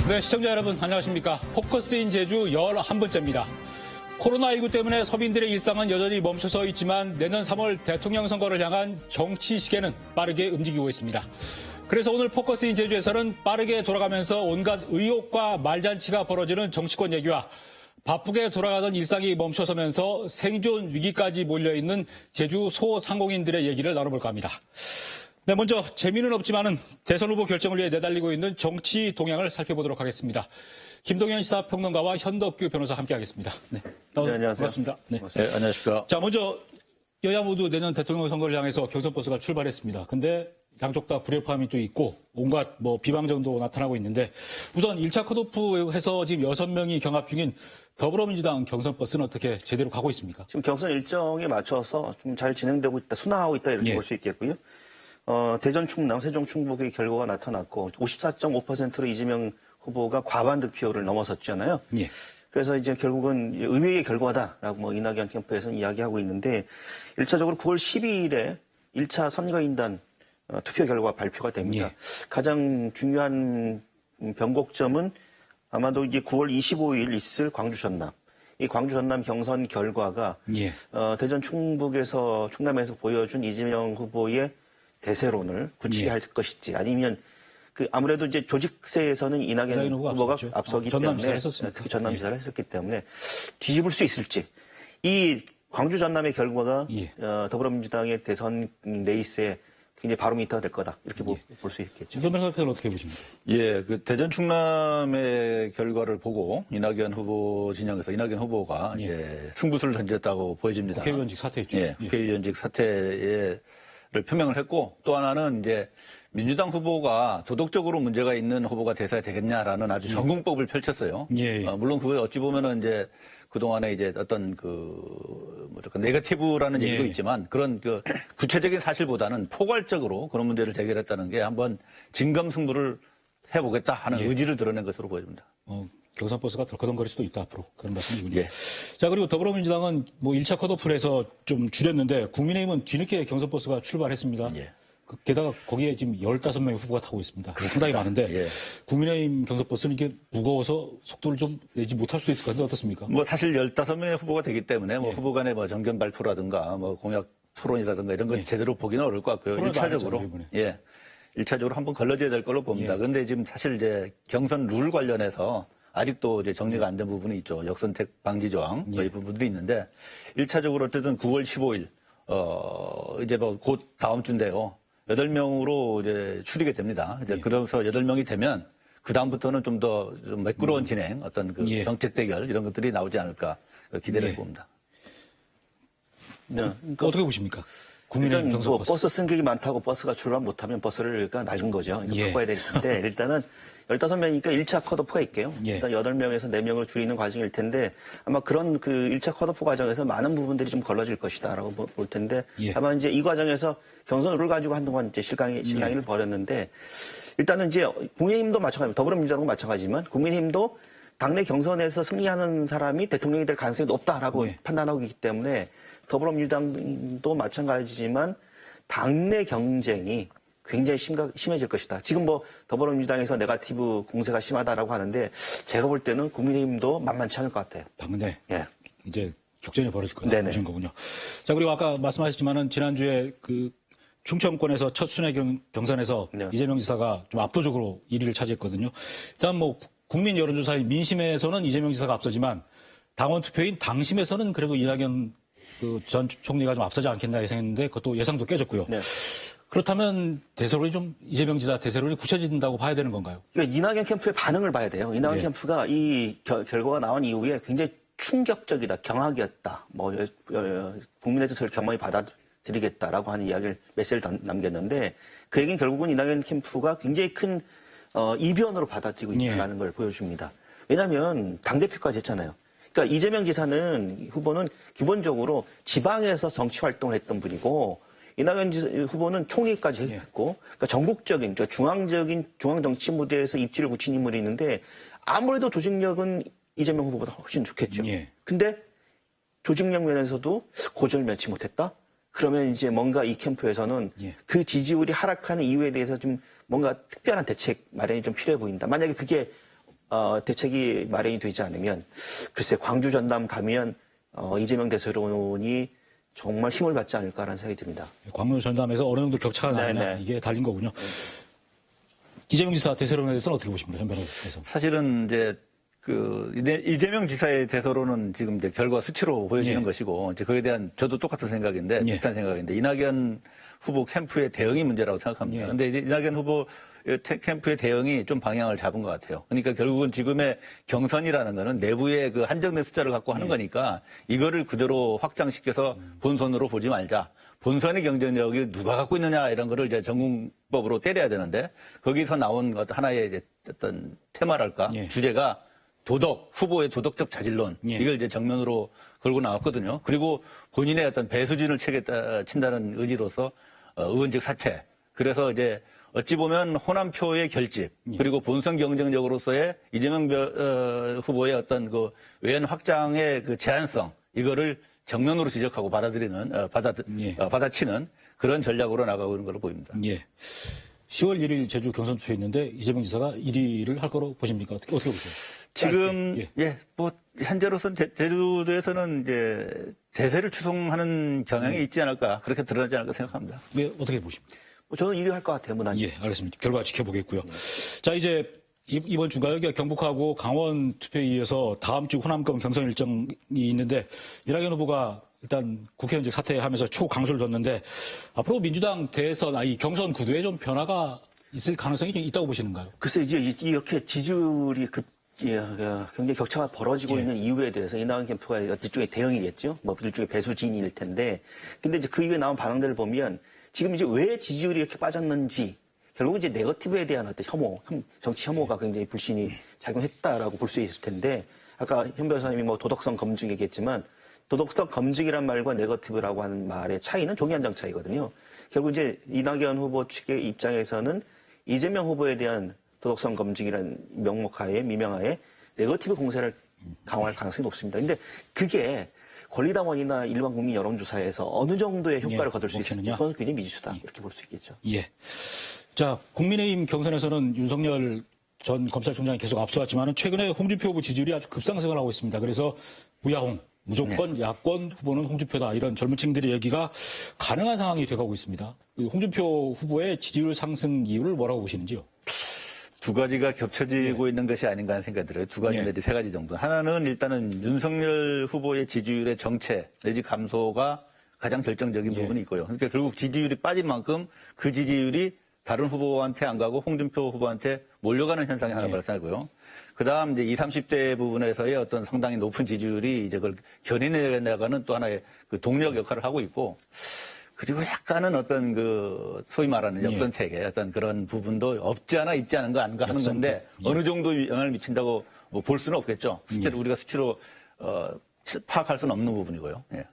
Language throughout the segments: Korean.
네, 시청자 여러분 안녕하십니까. 포커스인 제주 11번째입니다. 코로나19 때문에 서민들의 일상은 여전히 멈춰서 있지만 내년 3월 대통령 선거를 향한 정치 시계는 빠르게 움직이고 있습니다. 그래서 오늘 포커스인 제주에서는 빠르게 돌아가면서 온갖 의혹과 말잔치가 벌어지는 정치권 얘기와 바쁘게 돌아가던 일상이 멈춰서면서 생존 위기까지 몰려있는 제주 소상공인들의 얘기를 나눠볼까 합니다. 네, 먼저 재미는 없지만은 대선 후보 결정을 위해 내달리고 있는 정치 동향을 살펴보도록 하겠습니다. 김동현 시사평론가와 현덕규 변호사 함께하겠습니다. 네, 안녕하세요. 반갑습니다. 네. 네, 안녕하십니까. 자, 먼저 여야 모두 내년 대통령 선거를 향해서 경선 버스가 출발했습니다. 근데 양쪽 다 불협화음이 또 있고 온갖 비방정도 나타나고 있는데 우선 1차 컷오프해서 지금 6명이 경합 중인 더불어민주당 경선 버스는 어떻게 제대로 가고 있습니까? 지금 경선 일정에 맞춰서 좀 잘 진행되고 있다, 순항하고 있다 이렇게 볼 수 있겠고요. 대전 충남, 세종 충북의 결과가 나타났고 54.5%로 이재명 후보가 과반 득표를 넘어섰잖아요. 예. 그래서 이제 결국은 의외의 결과다라고 이낙연 캠프에서는 이야기하고 있는데 1차적으로 9월 12일에 1차 선거인단 투표 결과 발표가 됩니다. 예. 가장 중요한 변곡점은 아마도 이제 9월 25일 있을 광주 전남. 이 광주 전남 경선 결과가 예. 대전 충북에서 충남에서 보여준 이재명 후보의 대세론을 굳히게 예. 할 것인지 아니면 아무래도 이제 조직세에서는 이낙연 후보가 앞서기 때문에 특히 전남지사를 했었기 때문에 뒤집을 수 있을지 이 광주 전남의 결과가 예. 더불어민주당의 대선 레이스에 굉장히 바로미터가 될 거다 이렇게 볼 수 있겠죠. 김 변호사께서는 어떻게 보십니까? 예, 대전 충남의 결과를 보고 이낙연 후보 진영에서 이낙연 후보가 이제 승부수를 던졌다고 보여집니다. 국회의원직 사퇴했죠. 예, 국회의원직 사퇴를 표명을 했고 또 하나는 이제 민주당 후보가 도덕적으로 문제가 있는 후보가 돼서야 되겠냐라는 아주 전공법을 펼쳤어요. 예. 물론 그거 어찌 보면은 이제 그동안에 이제 어떤 네거티브라는 얘기도 있지만 그런 구체적인 사실보다는 포괄적으로 그런 문제를 해결했다는 게 한번 진검승부를 해보겠다 하는 의지를 드러낸 것으로 보여집니다. 경선 버스가 덜커덩거릴 수도 있다 앞으로 그런 말씀이군요. 예. 자, 그리고 더불어민주당은 1차 컷오프를 해서 좀 줄였는데 국민의힘은 뒤늦게 경선 버스가 출발했습니다. 예. 게다가 거기에 지금 15명의 후보가 타고 있습니다. 상당히 많은데 예. 국민의힘 경선 버스는 이게 무거워서 속도를 좀 내지 못할 수도 있을 것 같은데 어떻습니까? 사실 15명의 후보가 되기 때문에 후보 간의 정견 발표라든가 공약 토론이라든가 이런 건 제대로 보기는 어려울 것 같고요. 1차적으로. 예. 1차적으로 한번 걸러져야 될 걸로 봅니다. 그런데 지금 사실 이제 경선 ル관련해서 아직도 이제 정리가 안 된 부분이 있죠. 역선택 방지 조항 이 부분들이 있는데 1차적으로 어쨌든 9월 15일 이제 곧 다음 주인데요. 8명으로 이제 추리게 됩니다. 이제 그래서 8명이 되면 그다음부터는 좀 더 매끄러운 진행, 어떤 정책 대결 이런 것들이 나오지 않을까 기대를 해봅니다. 네. 어떻게 보십니까? 국민의힘 일단 경선 버스 승객이 많다고 버스가 출발 못하면 버스를 낡은 거죠. 바꿔야 될 텐데 일단은 15명이니까 1차 컷오프가 있게요. 일단 8명에서 4명으로 줄이는 과정일 텐데 아마 그런 1차 컷오프 과정에서 많은 부분들이 좀 걸러질 것이다라고 볼 텐데 다만 이제 이 과정에서 경선 룰을 가지고 한동안 이제 실강이를 벌였는데 일단은 이제 국민의힘도 마찬가지입니다. 더불어민주당도 마찬가지지만 국민의힘도 당내 경선에서 승리하는 사람이 대통령이 될 가능성이 높다라고 판단하고 있기 때문에 더불어민주당도 마찬가지지만 당내 경쟁이 굉장히 심해질 것이다. 지금 더불어민주당에서 네거티브 공세가 심하다라고 하는데 제가 볼 때는 국민의힘도 만만치 않을 것 같아요. 당내 예. 이제 격전이 벌어질 거다 보신 거군요. 자, 그리고 아까 말씀하셨지만은 지난주에 충청권에서 첫 순회 경선에서 이재명 지사가 좀 압도적으로 1위를 차지했거든요. 일단 국민 여론조사의 민심에서는 이재명 지사가 앞서지만 당원 투표인 당심에서는 그래도 이낙연 전 총리가 좀 앞서지 않겠나 예상했는데 그것도 예상도 깨졌고요. 네. 그렇다면 대세론이 이재명 지사 대세론이 굳혀진다고 봐야 되는 건가요? 그러니까 이낙연 캠프의 반응을 봐야 돼요. 이낙연 캠프가 이 결과가 나온 이후에 굉장히 충격적이다, 경악이었다. 국민의 뜻을 겸허히 받아들이겠다라고 하는 이야기를 메시지를 남겼는데 그 얘기는 결국은 이낙연 캠프가 굉장히 큰 이변으로 받아들이고 있다는 걸 보여줍니다. 왜냐하면 당대표까지 했잖아요. 그러니까 이재명 지사는 후보는 기본적으로 지방에서 정치 활동을 했던 분이고 이낙연 후보는 총리까지 했고 그러니까 전국적인 중앙 정치 무대에서 입지를 굳힌 인물이 있는데 아무래도 조직력은 이재명 후보보다 훨씬 좋겠죠. 근데 조직력 면에서도 고절면치 못했다? 그러면 이제 뭔가 이 캠프에서는 그 지지율이 하락하는 이유에 대해서 좀 뭔가 특별한 대책 마련이 좀 필요해 보인다. 만약에 그게 대책이 마련이 되지 않으면 글쎄 광주 전남 가면 이재명 대세론이 정말 힘을 받지 않을까라는 생각이 듭니다. 광주 전담에서 어느 정도 격차가 나느냐 네네. 이게 달린 거군요. 이재명 지사 대세론에 대해서는 어떻게 보십니까, 현 변호사께서? 사실은 이제 이재명 지사의 대서로는 지금 이제 결과 수치로 보여지는 예. 것이고, 이제 그에 대한 저도 똑같은 생각인데, 예. 비슷한 생각인데, 이낙연 후보 캠프의 대응이 문제라고 생각합니다. 예. 근데 이제 이낙연 후보 캠프의 대응이 좀 방향을 잡은 것 같아요. 그러니까 결국은 지금의 경선이라는 거는 내부의 그 한정된 숫자를 갖고 하는 거니까 이거를 그대로 확장시켜서 본선으로 보지 말자. 본선의 경쟁력이 누가 갖고 있느냐 이런 거를 이제 전공법으로 때려야 되는데 거기서 나온 것 하나의 이제 어떤 테마랄까 예. 주제가 도덕, 후보의 도덕적 자질론 예. 이걸 이제 정면으로 걸고 나왔거든요. 그리고 본인의 어떤 배수진을 친다는 의지로서 의원직 사퇴. 그래서 이제 어찌 보면 호남표의 결집 그리고 본선 경쟁력으로서의 이재명 후보의 어떤 그 외연 확장의 그 제한성 이거를 정면으로 지적하고 받아치는 그런 전략으로 나가고 있는 걸로 보입니다. 예. 10월 1일 제주 경선 투표 있는데 이재명 지사가 1위를 할 거로 보십니까? 어떻게 보세요? 지금 예. 뭐 현재로서는 제주도에서는 이제 대세를 추송하는 경향이 있지 않을까 그렇게 드러나지 않을까 생각합니다. 왜 어떻게 보십니까? 저는 1위 할 것 같아요, 무난히. 예, 알겠습니다. 결과 지켜보겠고요. 자, 이제 이번 주가요, 경북하고 강원 투표에 이어서 다음 주 호남권 경선 일정이 있는데 이낙연 후보가 일단 국회의원직 사퇴하면서 초강수를 뒀는데 앞으로 민주당 대선, 이 경선 구도에 좀 변화가 있을 가능성이 좀 있다고 보시는가요? 글쎄 이제 이렇게 지지율이 굉장히 격차가 벌어지고 예. 있는 이유에 대해서 이낙연 캠프가 일종의 대응이겠죠. 뭐 일종의 배수진일 텐데. 근데 이제 그 이후에 나온 반응들을 보면 지금 이제 왜 지지율이 이렇게 빠졌는지 결국 이제 네거티브에 대한 어떤 혐오, 정치 혐오가 굉장히 불신이 작용했다라고 볼 수 있을 텐데 아까 현 변호사님이 뭐 도덕성 검증 얘기했지만 도덕성 검증이란 말과 네거티브라고 하는 말의 차이는 종이 한 장 차이거든요. 결국 이제 이낙연 후보 측의 입장에서는 이재명 후보에 대한 도덕성 검증이라는 명목하에 미명하에 네거티브 공세를 강화할 가능성이 높습니다. 근데 그게 권리당원이나 일반 국민 여론조사에서 어느 정도의 효과를 예, 거둘 수 있을지 먹히느냐? 그건 굉장히 미지수다 이렇게 볼 수 있겠죠. 예. 자, 국민의힘 경선에서는 윤석열 전 검찰총장이 계속 앞서왔지만 최근에 홍준표 후보 지지율이 아주 급상승을 하고 있습니다. 그래서 무야홍, 무조건 야권 후보는 홍준표다. 이런 젊은 층들의 얘기가 가능한 상황이 돼가고 있습니다. 홍준표 후보의 지지율 상승 이유를 뭐라고 보시는지요? 두 가지가 겹쳐지고 있는 것이 아닌가 하는 생각이 들어요. 두 가지 예. 내지 세 가지 정도. 하나는 일단은 윤석열 후보의 지지율의 정체 내지 감소가 가장 결정적인 부분이 있고요. 그러니까 결국 지지율이 빠진 만큼 그 지지율이 다른 후보한테 안 가고 홍준표 후보한테 몰려가는 현상이 하나 발생하고요. 그다음 이제 20, 30대 부분에서의 어떤 상당히 높은 지지율이 이제 그걸 견인해 나가는 또 하나의 그 동력 역할을 하고 있고 그리고 약간은 어떤 그 소위 말하는 역선택의 어떤 그런 부분도 없지 않아 있지 않은 거 아닌가 하는 건데 어느 정도 영향을 미친다고 볼 수는 없겠죠. 실제로 우리가 수치로 파악할 수는 없는 부분이고요. 예.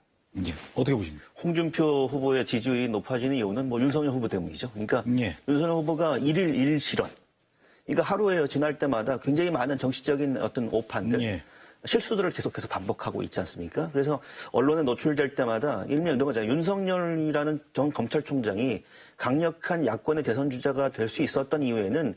예. 어떻게 보십니까? 홍준표 후보의 지지율이 높아지는 이유는 뭐 윤석열 후보 때문이죠. 그러니까 예. 윤석열 후보가 일일 일실현. 그러니까 하루에 지날 때마다 굉장히 많은 정치적인 어떤 오판들, 예. 실수들을 계속해서 반복하고 있지 않습니까? 그래서 언론에 노출될 때마다 일명 이런 거잖아요. 윤석열이라는 전 검찰총장이 강력한 야권의 대선 주자가 될 수 있었던 이유에는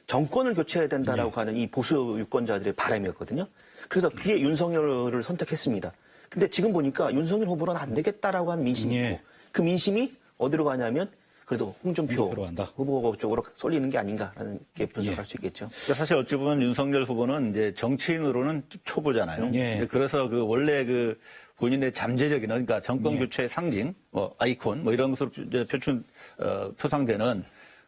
정권을 교체해야 된다라고 하는 이 보수 유권자들의 바람이었거든요. 그래서 그게 윤석열을 선택했습니다. 근데 지금 보니까 윤석열 후보로는 안 되겠다라고 하는 민심이 예. 있고 그 민심이 어디로 가냐면 그래도 홍준표 홍준표로 간다. 후보 쪽으로 쏠리는 게 아닌가라는 게 분석할 수 있겠죠. 그러니까 사실 어찌 보면 윤석열 후보는 이제 정치인으로는 초보잖아요. 예. 이제 그래서 그 원래 그 본인의 잠재적인 그러니까 정권 교체의 상징, 뭐 아이콘, 뭐 이런 것으로 표상되는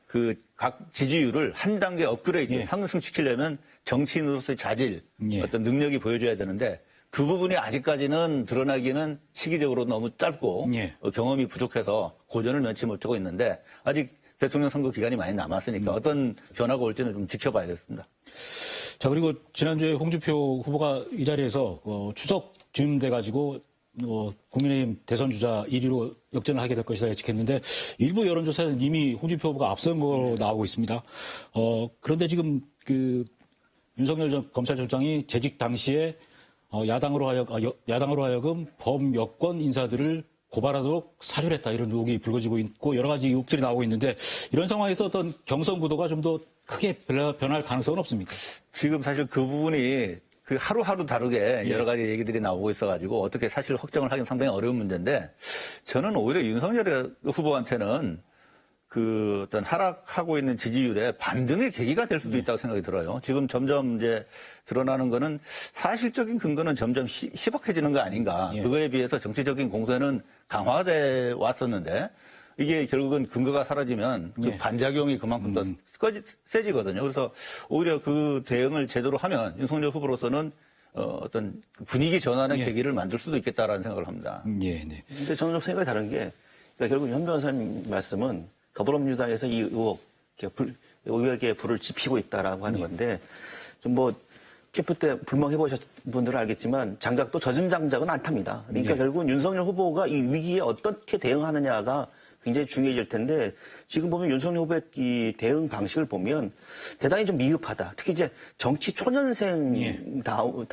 그 각 지지율을 한 단계 업그레이드 상승시키려면 정치인으로서의 자질, 어떤 능력이 보여줘야 되는데 그 부분이 아직까지는 드러나기는 시기적으로 너무 짧고 경험이 부족해서 고전을 면치 못하고 있는데 아직 대통령 선거 기간이 많이 남았으니까 어떤 변화가 올지는 좀 지켜봐야겠습니다. 자, 그리고 지난주에 홍준표 후보가 이 자리에서 추석 즈음 돼가지고 국민의힘 대선 주자 1위로 역전을 하게 될 것이다 예측했는데 일부 여론조사에는 이미 홍준표 후보가 앞선 거로 나오고 있습니다. 그런데 지금 그 윤석열 전 검찰총장이 재직 당시에 야당으로 하여금 범여권 인사들을 고발하도록 사주했다 이런 의혹이 불거지고 있고 여러 가지 의혹들이 나오고 있는데 이런 상황에서 어떤 경선 구도가 좀 더 크게 변할 가능성은 없습니까? 지금 사실 그 부분이 그 하루하루 다르게 여러 가지 얘기들이 나오고 있어가지고 어떻게 사실 확정을 하긴 상당히 어려운 문제인데 저는 오히려 윤석열 후보한테는 그 어떤 하락하고 있는 지지율의 반등의 계기가 될 수도 있다고 생각이 들어요. 지금 점점 이제 드러나는 거는 사실적인 근거는 점점 희박해지는 거 아닌가. 그거에 비해서 정치적인 공세는 강화돼 왔었는데 이게 결국은 근거가 사라지면 그 반작용이 그만큼 더 세지거든요. 그래서 오히려 그 대응을 제대로 하면 윤석열 후보로서는 어떤 분위기 전환의 계기를 만들 수도 있겠다라는 생각을 합니다. 예, 네. 근데 저는 좀 생각이 다른 게 그러니까 결국 현 변호사님 말씀은 더불어민주당에서 이 의혹에 불을 지피고 있다라고 하는 건데 좀 뭐 캠프 때 불멍해 보셨던 분들은 알겠지만 장작도 젖은 장작은 안 탑니다. 그러니까 결국은 윤석열 후보가 이 위기에 어떻게 대응하느냐가 굉장히 중요해질 텐데 지금 보면 윤석열 후보의 이 대응 방식을 보면 대단히 좀 미흡하다. 특히 이제 정치 초년생라고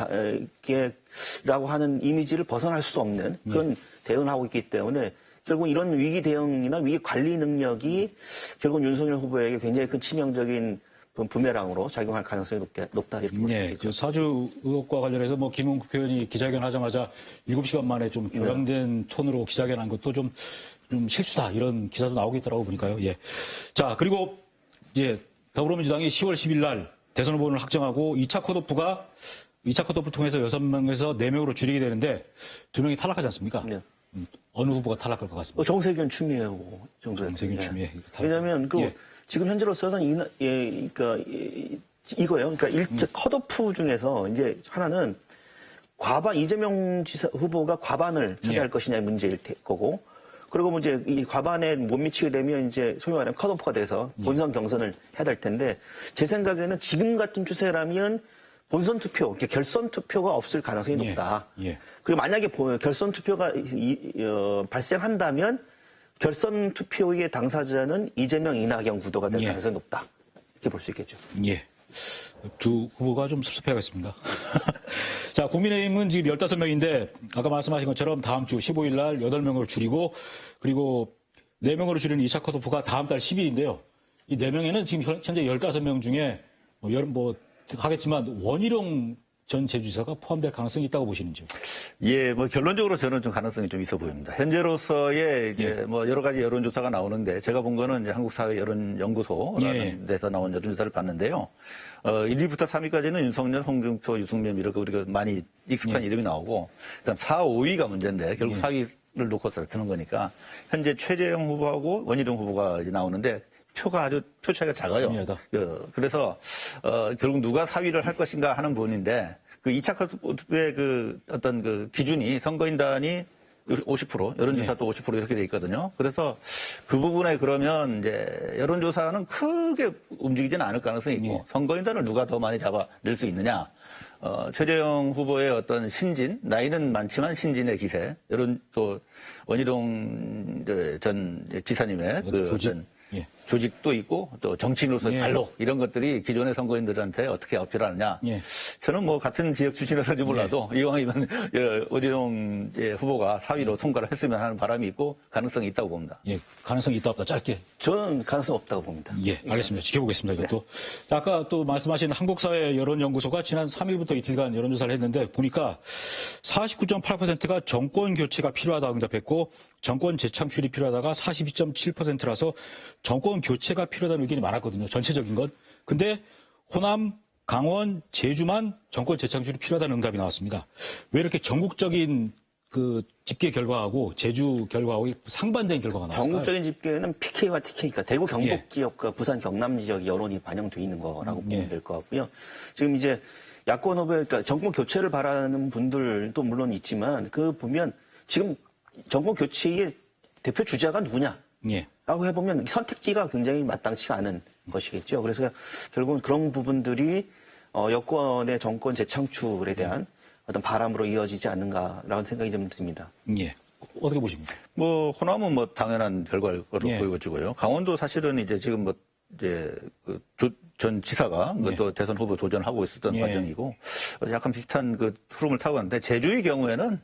하는 이미지를 벗어날 수 없는 그런 대응을 하고 있기 때문에 결국 이런 위기 대응이나 위기 관리 능력이 결국 윤석열 후보에게 굉장히 큰 치명적인 부메랑으로 작용할 가능성이 높다 이렇게 봅니다. 네, 그 사주 의혹과 관련해서 뭐 김웅 국회의원이 기자회견 하자마자 7시간 만에 좀 교양된 톤으로 기자회견한 것도 좀 실수다 이런 기사도 나오고 있더라고 보니까요. 예. 자, 그리고 이제 더불어민주당이 10월 10일 날 대선 후보를 확정하고 2차 컷오프 통해서 6명에서 4명으로 줄이게 되는데 2명이 탈락하지 않습니까? 네. 어느 후보가 탈락할 것 같습니다. 정세균 추미애 후보 정세균 추미애. 왜냐하면 지금 현재로서는 이거예요. 그러니까 컷오프 중에서 이제 하나는 이재명 지사 후보가 과반을 차지할 것이냐의 문제일 거고, 그리고 뭐 이제 이 과반에 못 미치게 되면 이제 소위 말하면 컷오프가 돼서 본선 경선을 해야 될 텐데, 제 생각에는 지금 같은 추세라면 본선 투표, 결선 투표가 없을 가능성이 높다. 그리고 만약에 결선 투표가 발생한다면 결선 투표의 당사자는 이재명, 이낙연 구도가 될 가능성이 높다. 이렇게 볼 수 있겠죠. 예. 두 후보가 좀 섭섭해하겠습니다. 자, 국민의힘은 지금 15명인데 아까 말씀하신 것처럼 다음 주 15일 날 8명으로 줄이고 그리고 4명으로 줄이는 2차 컷오프가 다음 달 10일인데요. 이 4명에는 지금 현재 15명 중에 하겠지만 원희룡 전 제주지사가 포함될 가능성이 있다고 보시는지요? 예, 뭐 결론적으로 저는 좀 가능성이 좀 있어 보입니다. 현재로서의 이제 뭐 여러 가지 여론조사가 나오는데 제가 본 거는 이제 한국사회여론연구소라는 데서 나온 여론조사를 봤는데요. 1위부터 3위까지는 윤석열, 홍준표, 유승민 이렇게 우리가 많이 익숙한 이름이 나오고 그다음 4, 5위가 문제인데 결국 4위를 놓고서 드는 거니까 현재 최재형 후보하고 원희룡 후보가 이제 나오는데 표 차이가 작아요. 그래서 결국 누가 4위를 할 것인가 하는 부분인데 그 2차 컷오프의 그 어떤 그 기준이 선거인단이 50%, 여론조사도 50% 이렇게 돼 있거든요. 그래서 그 부분에 그러면 이제 여론조사는 크게 움직이지는 않을 가능성이 있고 선거인단을 누가 더 많이 잡아낼 수 있느냐. 최재형 후보의 어떤 신진, 나이는 많지만 신진의 기세, 또 원희룡 전 지사님의 조직도 있고 또 정치인으로서의 발로 이런 것들이 기존의 선거인들한테 어떻게 어필하느냐. 저는 뭐 같은 지역 출신이라서인지 몰라도 이왕이면 원희룡 후보가 4위로 통과를 했으면 하는 바람이 있고 가능성이 있다고 봅니다. 예, 가능성이 있다 없다 짧게. 저는 가능성 없다고 봅니다. 예, 알겠습니다. 지켜보겠습니다. 이것도. 자, 아까 또 말씀하신 한국사회여론연구소가 지난 3일부터 이틀간 여론조사를 했는데 보니까 49.8%가 정권 교체가 필요하다고 응답했고 정권 재창출이 필요하다가 42.7%라서 정권 교체가 필요하다는 의견이 많았거든요. 전체적인 것. 근데 호남, 강원, 제주만 정권 재창출이 필요하다는 응답이 나왔습니다. 왜 이렇게 전국적인 그 집계 결과하고 제주 결과하고 상반된 결과가 나왔을까요? 전국적인 집계는 PK와 TK니까 대구 경북 지역과 부산 경남 지역 여론이 반영돼 있는 거라고 보면 될 것 같고요. 지금 이제 야권 후보, 그러니까 정권 교체를 바라는 분들도 물론 있지만 그 보면 지금 정권 교체의 대표 주자가 누구냐? 라고 해보면 선택지가 굉장히 마땅치가 않은 것이겠죠. 그래서 결국은 그런 부분들이 여권의 정권 재창출에 대한 어떤 바람으로 이어지지 않는가라는 생각이 좀 듭니다. 예. 어떻게 보십니까? 뭐 호남은 뭐 당연한 결과로 보여지고요. 강원도 사실은 이제 지금 뭐 이제 그 전 지사가 또 대선 후보 도전하고 있었던 과정이고 약간 비슷한 그 흐름을 타고 갔는데 제주의 경우에는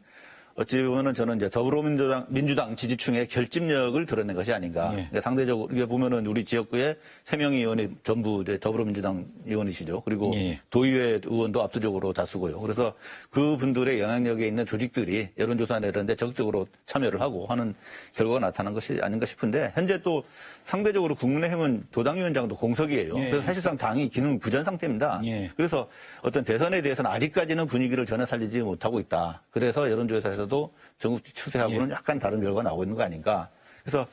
어찌 보면은 저는 이제 더불어민주당 지지층의 결집력을 드러낸 것이 아닌가. 예. 그러니까 상대적으로 이게 보면은 우리 지역구에 3명의 의원이 전부 이제 더불어민주당 의원이시죠. 그리고 예. 도의회 의원도 압도적으로 다수고요. 그래서 그 분들의 영향력에 있는 조직들이 여론조사 내는데 적극적으로 참여를 하고 하는 결과가 나타난 것이 아닌가 싶은데 현재 또 상대적으로 국민의힘은 도당위원장도 공석이에요. 예. 그래서 사실상 당이 기능 부전 상태입니다. 예. 그래서 어떤 대선에 대해서는 아직까지는 분위기를 전혀 살리지 못하고 있다. 그래서 여론조사에서도 전국지 추세하고는 약간 다른 결과가 나오고 있는 거 아닌가. 그래서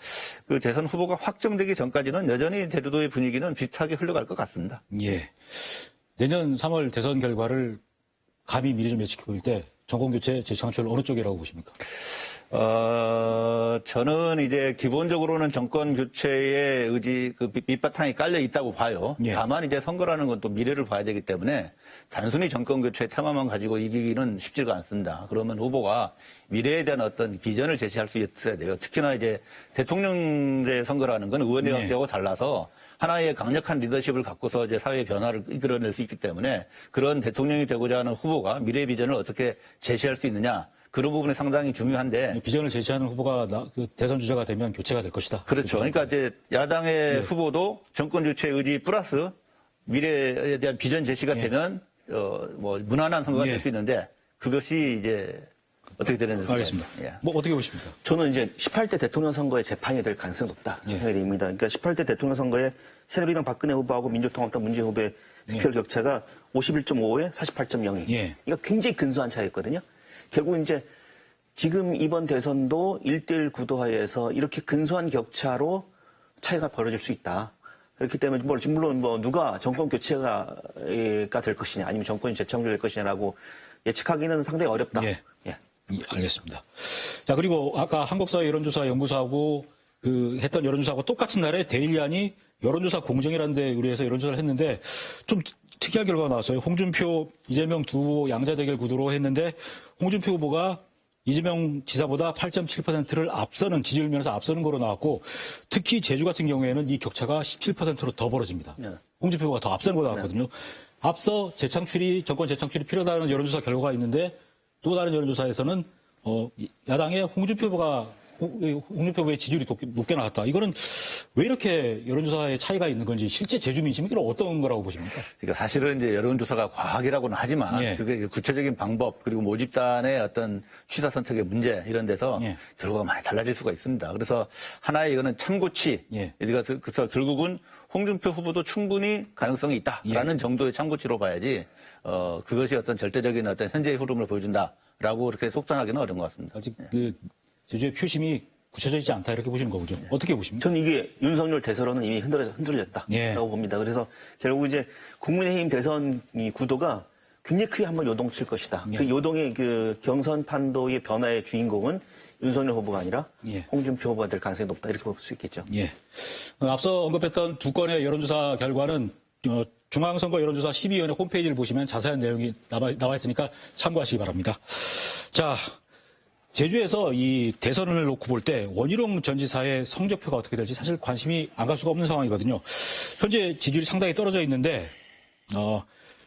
그 대선 후보가 확정되기 전까지는 여전히 제주도의 분위기는 비슷하게 흘러갈 것 같습니다. 예. 내년 3월 대선 결과를 감히 미리 좀 예측해 볼 때 정권교체, 재창출 어느 쪽이라고 보십니까? 저는 이제 기본적으로는 정권 교체의 의지, 그 밑바탕이 깔려 있다고 봐요. 예. 다만 이제 선거라는 건 또 미래를 봐야 되기 때문에 단순히 정권 교체의 테마만 가지고 이기기는 쉽지가 않습니다. 그러면 후보가 미래에 대한 어떤 비전을 제시할 수 있어야 돼요. 특히나 이제 대통령제 선거라는 건 의원의 형태하고 달라서 하나의 강력한 리더십을 갖고서 이제 사회 변화를 이끌어낼 수 있기 때문에 그런 대통령이 되고자 하는 후보가 미래 비전을 어떻게 제시할 수 있느냐. 그런 부분이 상당히 중요한데. 비전을 제시하는 후보가 그 대선 주자가 되면 교체가 될 것이다. 그렇죠. 그러니까 이제 야당의 후보도 정권 교체 의지 플러스 미래에 대한 비전 제시가 되면 뭐 무난한 선거가 될 수 있는데 그것이 이제 어떻게 되는지 알겠습니다. 예. 뭐 어떻게 보십니까? 저는 이제 18대 대통령 선거에 재판이 될 가능성이 높다 생각이 됩니다. 그러니까 18대 대통령 선거에 새누리당 박근혜 후보하고 민주통합당 문재인 후보의 득표율 격차가 51.5에 48.02. 예. 그러니까 굉장히 근소한 차이였거든요. 결국 이제 지금 이번 대선도 1대1 구도하에서 이렇게 근소한 격차로 차이가 벌어질 수 있다. 그렇기 때문에 물론 뭐 누가 정권 교체가 될 것이냐 아니면 정권이 재창출될 것이냐라고 예측하기는 상당히 어렵다. 예. 예. 알겠습니다. 자, 그리고 아까 한국사회 여론조사 연구소하고 했던 여론조사하고 똑같은 날에 데일리안이 여론조사 공정이라는 데 의뢰해서 여론조사를 했는데 좀 특이한 결과가 나왔어요. 홍준표, 이재명 두 후보 양자 대결 구도로 했는데 홍준표 후보가 이재명 지사보다 8.7%를 앞서는 지지율 면에서 앞서는 거로 나왔고 특히 제주 같은 경우에는 이 격차가 17%로 더 벌어집니다. 네. 홍준표 후보가 더 앞서는 거로 나왔거든요. 앞서 정권 재창출이 필요하다는 여론조사 결과가 있는데 또 다른 여론조사에서는 야당의 홍준표 후보의 지지율이 높게 나왔다. 이거는 왜 이렇게 여론조사의 차이가 있는 건지 실제 제주 민심이 어떤 거라고 보십니까? 그러니까 사실은 이제 여론조사가 과학이라고는 하지만 예. 그게 구체적인 방법 그리고 모집단의 어떤 취사 선택의 문제 이런 데서 예. 결과가 많이 달라질 수가 있습니다. 그래서 하나의 이거는 참고치. 예. 그래서 결국은 홍준표 후보도 충분히 가능성이 있다라는 정도의 참고치로 봐야지 그것이 어떤 절대적인 어떤 현재의 흐름을 보여준다라고 그렇게 속단하기는 어려운 것 같습니다. 아직 그 제주의 표심이 굳혀지지 않다 이렇게 보시는 거죠. 어떻게 보십니까? 저는 이게 윤석열 대선론은 이미 흔들렸다라고 예. 봅니다. 그래서 결국 이제 국민의힘 대선 이 구도가 굉장히 크게 한번 요동칠 것이다. 예. 그 요동의 그 경선 판도의 변화의 주인공은 윤석열 후보가 아니라 예. 홍준표 후보가 될 가능성이 높다 이렇게 볼 수 있겠죠. 예. 앞서 언급했던 두 건의 여론조사 결과는 중앙선거 여론조사 12위원회 홈페이지를 보시면 자세한 내용이 나와 있으니까 참고하시기 바랍니다. 자, 제주에서 이 대선을 놓고 볼 때 원희룡 전 지사의 성적표가 어떻게 될지 사실 관심이 안 갈 수가 없는 상황이거든요. 현재 지지율이 상당히 떨어져 있는데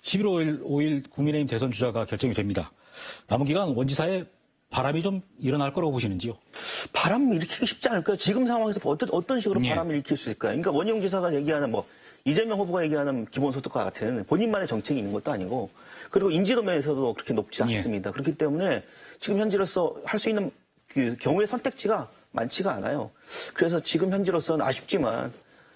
11월 5일 국민의힘 대선 주자가 결정이 됩니다. 남은 기간 원 지사의 바람이 좀 일어날 거라고 보시는지요? 바람 일으키기 쉽지 않을까요? 지금 상황에서 어떤 식으로 예. 바람을 일으킬 수 있을까요? 그러니까 원희룡 지사가 얘기하는 이재명 후보가 얘기하는 기본소득과 같은 본인만의 정책이 있는 것도 아니고 그리고 인지도 면에서도 그렇게 높지 예. 않습니다. 그렇기 때문에 지금 현재로서 할 수 있는 그 경우의 선택지가 많지가 않아요. 그래서 지금 현재로서는 아쉽지만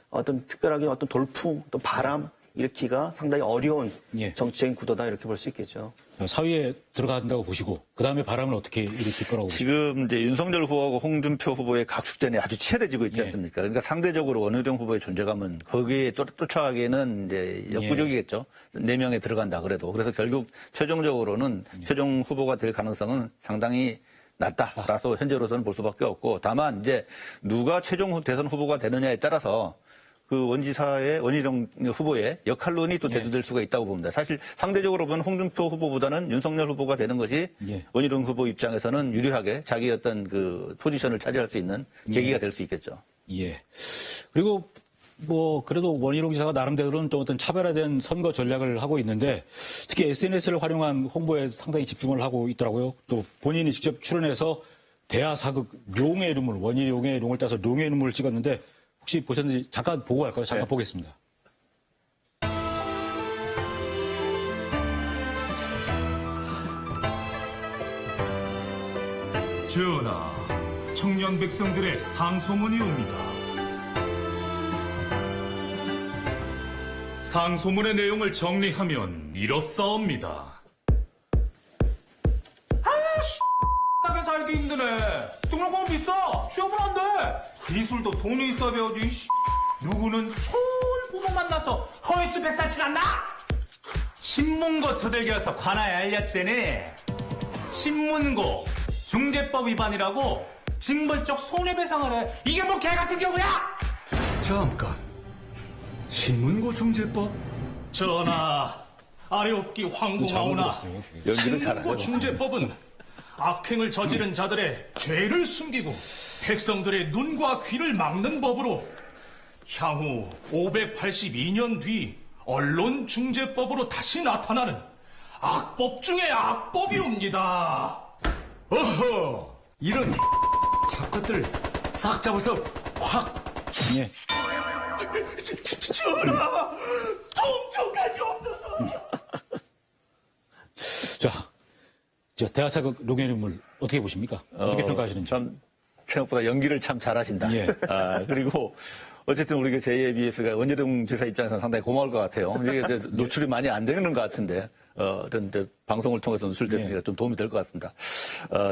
어떤 특별하게 어떤 돌풍, 또 바람 일으키기가 상당히 어려운 예. 정치적인 구도다 이렇게 볼 수 있겠죠. 사위에 들어간다고 보시고 그다음에 바람을 어떻게 일으킬 거라고 보시고 지금 이제 윤석열 후보하고 홍준표 후보의 각축전이 아주 치열해지고 있지 예. 않습니까? 그러니까 상대적으로 원희룡 후보의 존재감은 거기에 쫓아가기에는 이제 역부족이겠죠. 4명에 들어간다 그래도. 그래서 결국 최종적으로는 최종 후보가 될 가능성은 상당히 낮다라서 현재로서는 볼 수밖에 없고 다만 이제 누가 최종 대선 후보가 되느냐에 따라서 그 원지사의 원희룡 후보의 역할론이 또 대두될 수가 있다고 봅니다. 사실 상대적으로 보면 홍준표 후보보다는 윤석열 후보가 되는 것이 예. 원희룡 후보 입장에서는 유리하게 자기 어떤 그 포지션을 차지할 수 있는 계기가 될 수 있겠죠. 예. 그리고 뭐 그래도 원희룡 지사가 나름대로는 좀 어떤 차별화된 선거 전략을 하고 있는데 특히 SNS를 활용한 홍보에 상당히 집중을 하고 있더라고요. 또 본인이 직접 출연해서 대하 사극 룡의 이름을 원희룡의 이름을 따서 룡의 이름을 찍었는데 혹시 보셨는지 잠깐 보고 갈까요? 잠깐 네. 보겠습니다. 전하, 청년 백성들의 상소문이 옵니다. 상소문의 내용을 정리하면 이렇사옵니다. 나게 살기 힘드네. 등록금 비싸. 취업은 안 돼. 기술도 돈이 있어 배우지. 누구는 좋은 부모 만나서 허위수 백살치 간다. 신문고 두들겨서 관아에 알렸대네. 신문고 중재법 위반이라고 징벌적 손해배상을 해. 이게 뭐 개같은 경우야? 잠깐. 신문고 중재법? 전하, 아래옵기 황공하오나 연기는 신문고 잘하죠. 중재법은 악행을 저지른 자들의 죄를 숨기고 백성들의 눈과 귀를 막는 법으로 향후 582년 뒤 언론중재법으로 다시 나타나는 악법 중의 악법이옵니다. 어허! 이런 작것들 싹 잡아서 확. 예. 전하, 통정까지 없어서. 자, 저 대하 사극 룡의 이름을 어떻게 보십니까? 어떻게 평가하시는지? 참 생각보다 연기를 참 잘하신다. 예. 그리고 어쨌든 우리가 JABS가 원희룡 지사 입장에서는 상당히 고마울 것 같아요. 이게 이제 노출이 많이 안 되는 것 같은데 어떤 이제 방송을 통해서 노출됐으니까 좀 도움이 될 것 같습니다.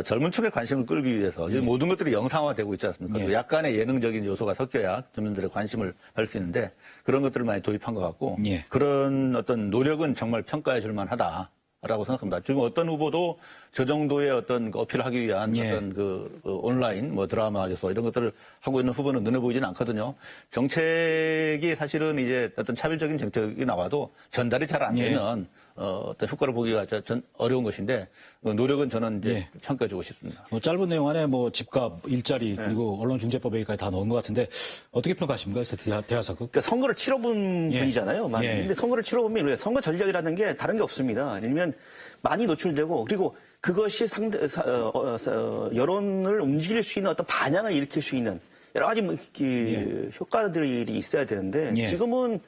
젊은 층의 관심을 끌기 위해서 이 모든 것들이 영상화되고 있지 않습니까? 예. 약간의 예능적인 요소가 섞여야 젊은들의 관심을 받을 수 있는데 그런 것들을 많이 도입한 것 같고 예. 그런 어떤 노력은 정말 평가해 줄 만하다. 라고 생각합니다. 지금 어떤 후보도 저 정도의 어떤 어필을 하기 위한 예. 어떤 그 온라인 뭐 드라마 요소 이런 것들을 하고 있는 후보는 눈에 보이지는 않거든요. 정책이 사실은 이제 어떤 차별적인 정책이 나와도 전달이 잘 안 예. 되면 어떤 효과를 보기가 어려운 것인데 노력은 저는 이제 예. 평가해주고 싶습니다. 뭐 짧은 내용 안에 뭐 집값, 일자리 그리고 언론중재법 얘기까지 다 넣은 것 같은데 어떻게 평가하십니까? 대하 사극? 그러니까 선거를 치러본 예. 분이잖아요. 많이. 예. 근데 선거를 치러보면 왜 선거 전략이라는 게 다른 게 없습니다. 아니면 많이 노출되고 그리고 그것이 여론을 움직일 수 있는 어떤 반향을 일으킬 수 있는 여러 가지 효과들이 있어야 되는데 예. 지금은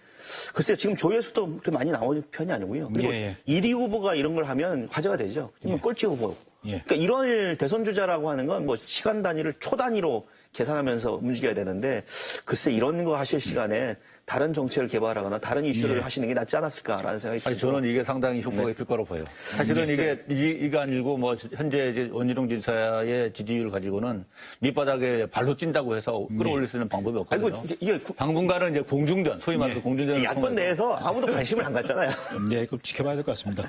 글쎄요. 지금 조회수도 그렇게 많이 나오는 편이 아니고요. 그리고 예. 1위 후보가 이런 걸 하면 화제가 되죠. 지금 꼴찌 후보. 예. 그러니까 이런 대선 주자라고 하는 건 뭐 시간 단위를 초 단위로 계산하면서 움직여야 되는데 글쎄 이런 거 하실 시간에 다른 정책을 개발하거나 다른 이슈를 예. 하시는 게 낫지 않았을까라는 생각이 아니, 들고. 저는 이게 상당히 효과가 있을 거라고 봐요. 사실은 이게 아니고 뭐 현재 이제 원희룡 지사의 지지율을 가지고는 밑바닥에 발로 찐다고 해서 끌어올릴 수 있는 방법이 없거든요. 아이고 이제 이게 당분간은 이제 공중전, 소위 말해서 공중전을 야권 통해서 내에서 아무도 관심을 안 갖잖아요. 네, 그럼 지켜봐야 될 것 같습니다.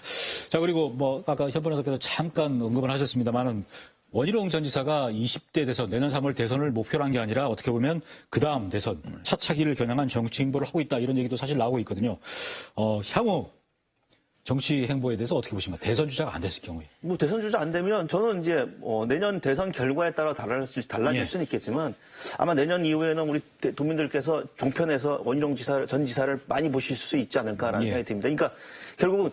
자, 그리고 뭐 아까 현 변호사께서 잠깐 언급을 하셨습니다만은 원희룡 전 지사가 20대 대선, 내년 3월 대선을 목표로 한 게 아니라 어떻게 보면 그 다음 대선, 차차기를 겨냥한 정치 행보를 하고 있다 이런 얘기도 사실 나오고 있거든요. 향후 정치 행보에 대해서 어떻게 보십니까? 대선 주자가 안 됐을 경우에. 뭐 대선 주자 안 되면 저는 이제 내년 대선 결과에 따라 달라질 예. 수는 있겠지만 아마 내년 이후에는 우리 도민들께서 종편에서 원희룡 전 지사를 많이 보실 수 있지 않을까라는 예. 생각이 듭니다. 그러니까 결국은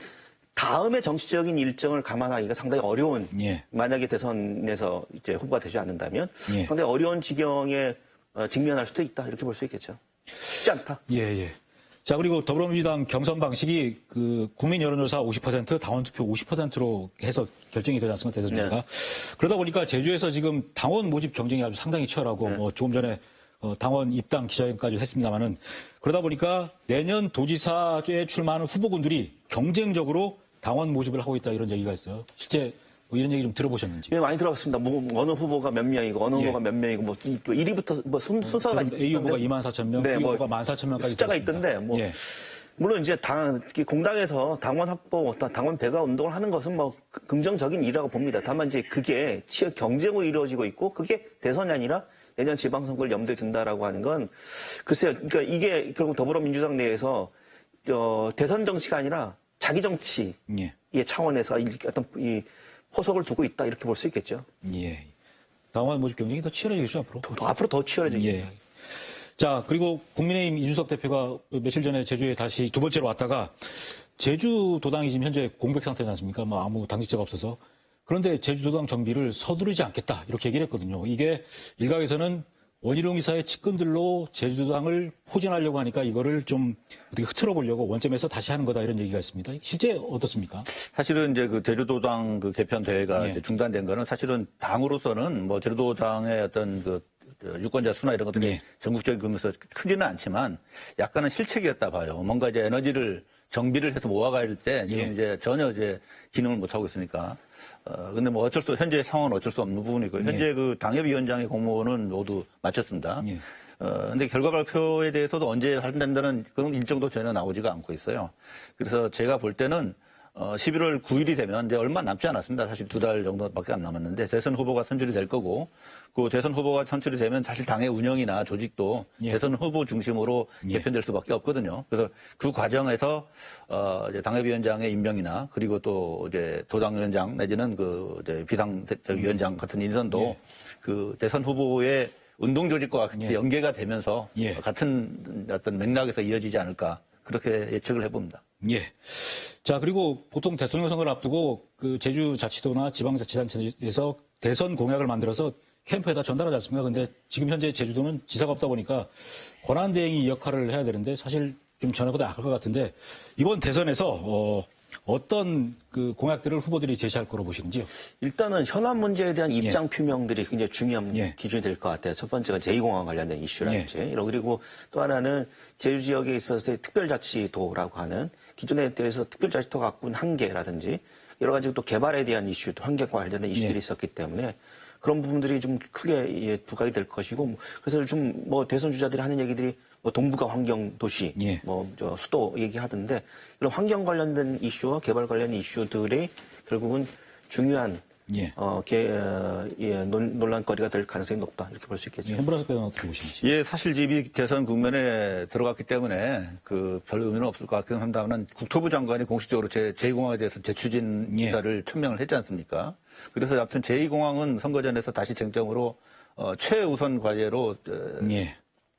다음의 정치적인 일정을 감안하기가 상당히 어려운 예. 만약에 대선에서 이제 후보가 되지 않는다면 예. 상당히 어려운 지경에 직면할 수도 있다 이렇게 볼 수 있겠죠. 쉽지 않다. 예, 예. 자, 그리고 더불어민주당 경선 방식이 그 국민 여론조사 50%, 당원 투표 50%로 해서 결정이 되지 않습니까? 대선 주자가. 그러다 보니까 제주에서 지금 당원 모집 경쟁이 아주 상당히 치열하고 뭐 조금 전에 당원 입당 기자회견까지 했습니다만은 그러다 보니까 내년 도지사에 출마하는 후보군들이 경쟁적으로 당원 모집을 하고 있다 이런 얘기가 있어요. 실제 뭐 이런 얘기 좀 들어보셨는지. 예, 많이 들어봤습니다. 뭐 어느 후보가 몇 명이고 어느 예. 후보가 몇 명이고 뭐 1위부터 뭐 순서가 A 후보가 있던데. 24,000명, 네, B 뭐 후보가 14,000명까지 숫자가 있던데 뭐 예. 물론 이제 공당에서 당원 확보, 당원 배가 운동을 하는 것은 뭐 긍정적인 일이라고 봅니다. 다만 이제 그게 치열 경쟁으로 이루어지고 있고 그게 대선이 아니라 내년 지방선거를 염두에 둔다라고 하는 건 글쎄요. 그러니까 이게 결국 더불어민주당 내에서 대선 정치가 아니라 자기 정치의 차원에서 어떤 이 포석을 두고 있다 이렇게 볼 수 있겠죠. 예. 당원 모집 경쟁이 더 치열해지겠죠 앞으로. 앞으로 더 치열해지겠죠. 예. 자, 그리고 국민의힘 이준석 대표가 며칠 전에 제주에 다시 두 번째로 왔다가 제주도당이 지금 현재 공백 상태지 않습니까? 뭐 아무 당직자가 없어서. 그런데 제주도당 정비를 서두르지 않겠다 이렇게 얘기를 했거든요. 이게 일각에서는 원희룡 이사의 측근들로 제주도당을 포진하려고 하니까 이거를 좀 어떻게 흐트러 보려고 원점에서 다시 하는 거다 이런 얘기가 있습니다. 실제 어떻습니까? 사실은 이제 그 제주도당 그 개편 대회가 예. 이제 중단된 거는 사실은 당으로서는 뭐 제주도당의 어떤 그 유권자 수나 이런 것들이 예. 전국적인 의미에서 크지는 않지만 약간은 실책이었다 봐요. 뭔가 이제 에너지를 정비를 해서 모아갈 때 지금 예. 이제 전혀 이제 기능을 못 하고 있으니까. 근데 뭐 현재 상황은 어쩔 수 없는 부분이고요. 현재 그 당협위원장의 공무원은 모두 마쳤습니다. 예. 근데 결과 발표에 대해서도 언제 한다는 그런 일정도 전혀 나오지가 않고 있어요. 그래서 제가 볼 때는 11월 9일이 되면 이제 얼마 남지 않았습니다. 사실 2달 정도밖에 안 남았는데 대선 후보가 선출이 될 거고 그 대선 후보가 선출이 되면 사실 당의 운영이나 조직도 예. 대선 후보 중심으로 개편될 수밖에 없거든요. 그래서 그 과정에서 이제 당협위원장의 임명이나 그리고 또 이제 도당위원장 내지는 그 이제 비당위원장 같은 인선도 예. 그 대선 후보의 운동 조직과 같이 연계가 되면서 예. 같은 어떤 맥락에서 이어지지 않을까 그렇게 예측을 해봅니다. 예. 자, 그리고 보통 대통령 선거를 앞두고 그 제주자치도나 지방자치단체에서 대선 공약을 만들어서 캠프에다 전달하지 않습니까? 근데 지금 현재 제주도는 지사가 없다 보니까 권한대행이 이 역할을 해야 되는데 사실 좀 전화보다 약할 것 같은데 이번 대선에서 어떤 그 공약들을 후보들이 제시할 거로 보시는지요? 일단은 현안 문제에 대한 입장 표명들이 굉장히 중요한 예. 기준이 될 것 같아요. 첫 번째가 제2공항 관련된 이슈라든지 그리고 또 하나는 제주 지역에 있어서의 특별자치도라고 하는 기존에 대해서 특별자치도 갖고 있는 한계라든지 여러 가지 또 개발에 대한 이슈도 한계과 관련된 이슈들이 예. 있었기 때문에 그런 부분들이 좀 크게 부각이 될 것이고 그래서 좀 뭐 대선 주자들이 하는 얘기들이 뭐 동북아 환경 도시, 예. 수도 얘기하던데 이런 환경 관련된 이슈와 개발 관련 이슈들이 결국은 중요한 예. 논란거리가 될 가능성이 높다 이렇게 볼 수 있겠죠. 현분화석 배우는 어떻게 보시는지? 예, 사실 집이 대선 국면에 들어갔기 때문에 그 별 의미는 없을 것 같긴 합니다만 국토부 장관이 공식적으로 제2공항에 대해서 재추진 예. 인사를 천명을 했지 않습니까? 그래서 아무튼 제2공항은 선거 전에서 다시 쟁점으로 최우선 과제로 예.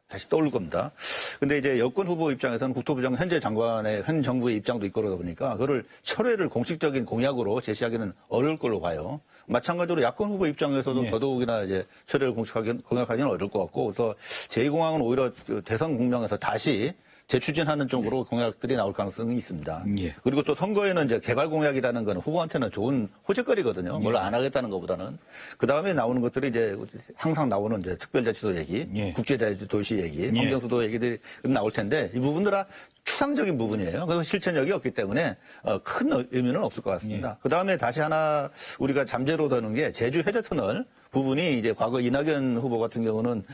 다시 떠오를 겁니다. 근데 이제 여권 후보 입장에서는 국토부 장관 현재 장관의 현 정부의 입장도 이끌어다 보니까 그거를 철회를 공식적인 공약으로 제시하기는 어려울 걸로 봐요. 마찬가지로 야권 후보 입장에서도 예. 더더욱이나 이제 철회를 공약하기는 어려울 것 같고 그래서 제2공항은 오히려 대선 국면에서 다시 재추진하는 쪽으로 공약들이 나올 가능성이 있습니다. 예. 그리고 또 선거에는 이제 개발 공약이라는 건 후보한테는 좋은 호재거리거든요. 뭘 안 하겠다는 것보다는. 그 다음에 나오는 것들이 이제 항상 나오는 이제 특별자치도 얘기, 예. 국제자치도시 얘기, 환경수도 얘기들이 나올 텐데 이 부분들은 다 추상적인 부분이에요. 그래서 실천력이 없기 때문에 큰 의미는 없을 것 같습니다. 그 다음에 다시 하나 우리가 잠재로 드는 게 제주 해저터널 부분이 이제 과거 이낙연 후보 같은 경우는